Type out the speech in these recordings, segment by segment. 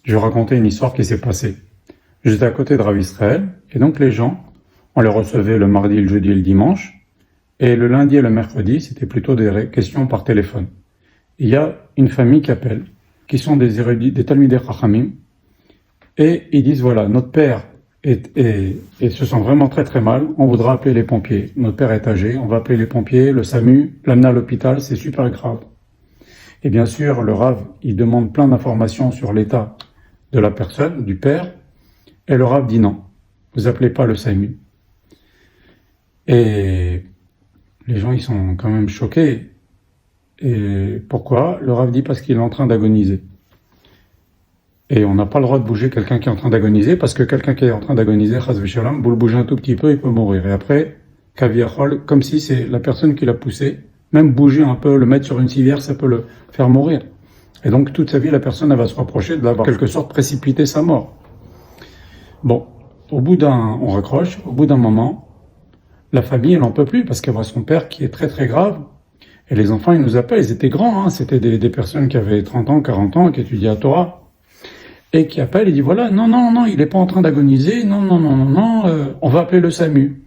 Je vais raconter une histoire qui s'est passée. J'étais à côté de Rav Israël, et donc les gens, on les recevait le mardi, le jeudi et le dimanche, et le lundi et le mercredi, c'était plutôt des questions par téléphone. Il y a une famille qui appelle, qui sont des érudits, des Talmidei Chachamim, et ils disent voilà, notre père se sent vraiment très très mal, on voudra appeler les pompiers. Notre père est âgé, on va appeler les pompiers, le SAMU, l'amener à l'hôpital, c'est super grave. Et bien sûr, le Rav, il demande plein d'informations sur l'état de la personne, du père, et le Rav dit non, vous appelez pas le SAMU. Et les gens, ils sont quand même choqués. Et pourquoi? Le Rav dit parce qu'il est en train d'agoniser. Et on n'a pas le droit de bouger quelqu'un qui est en train d'agoniser, parce que quelqu'un qui est en train d'agoniser, chas v'shalom, vous le bougez un tout petit peu, il peut mourir. Et après, kaviachol, comme si c'est la personne qui l'a poussé, même bouger un peu, le mettre sur une civière, ça peut le faire mourir. Et donc, toute sa vie, la personne, elle va se reprocher de l'avoir, en quelque sorte, précipité sa mort. Bon, on raccroche, au bout d'un moment, la famille, elle n'en peut plus, parce qu'elle voit son père qui est très très grave. Et les enfants, ils nous appellent, ils étaient grands, hein, c'était des personnes qui avaient 30 ans, 40 ans, qui étudiaient à Torah. Et qui appelle et dit voilà, non, il n'est pas en train d'agoniser, non, on va appeler le SAMU.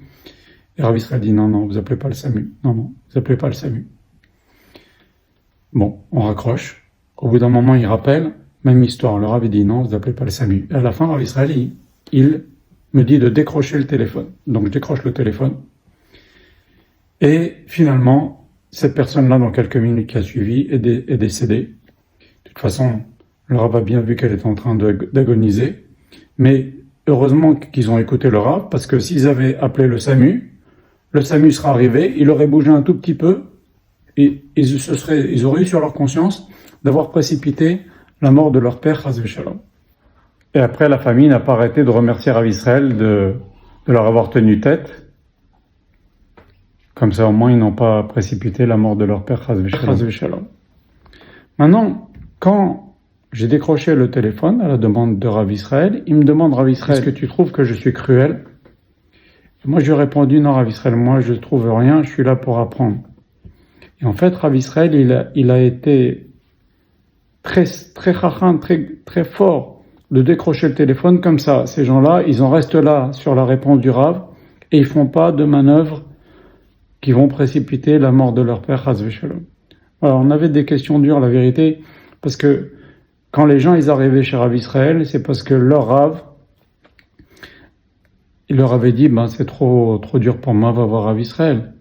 Et Rav Israël dit non, vous appelez pas le SAMU, non, vous appelez pas le SAMU. Bon, on raccroche. Au bout d'un moment, il rappelle, même histoire, le Rav dit non, vous appelez pas le SAMU. Et à la fin, Rav Israël, il me dit de décrocher le téléphone. Donc je décroche le téléphone. Et finalement, cette personne-là, dans quelques minutes qui a suivi, est décédée. De toute façon, le Rav a bien vu qu'elle était en train d'agoniser, mais heureusement qu'ils ont écouté le Rav, parce que s'ils avaient appelé le SAMU serait arrivé, il aurait bougé un tout petit peu, et ils auraient eu sur leur conscience d'avoir précipité la mort de leur père, chas v'shalom. Et après, la famille n'a pas arrêté de remercier Rav Israël de leur avoir tenu tête. Comme ça, au moins, ils n'ont pas précipité la mort de leur père, chas v'shalom. Maintenant, quand j'ai décroché le téléphone à la demande de Rav Israël. Il me demande, Rav Israël, est-ce que tu trouves que je suis cruel? Et moi, je lui ai répondu, non, Rav Israël, moi, je ne trouve rien, je suis là pour apprendre. Et en fait, Rav Israël, il a été très, très chacham, très, très fort de décrocher le téléphone comme ça. Ces gens-là, ils en restent là sur la réponse du Rav et ils font pas de manœuvres qui vont précipiter la mort de leur père, chas v'shalom. Alors, on avait des questions dures, la vérité, parce que quand les gens ils arrivaient chez Rav Israël, c'est parce que leur Rav, il leur avait dit c'est trop dur pour moi, va voir Rav Israël.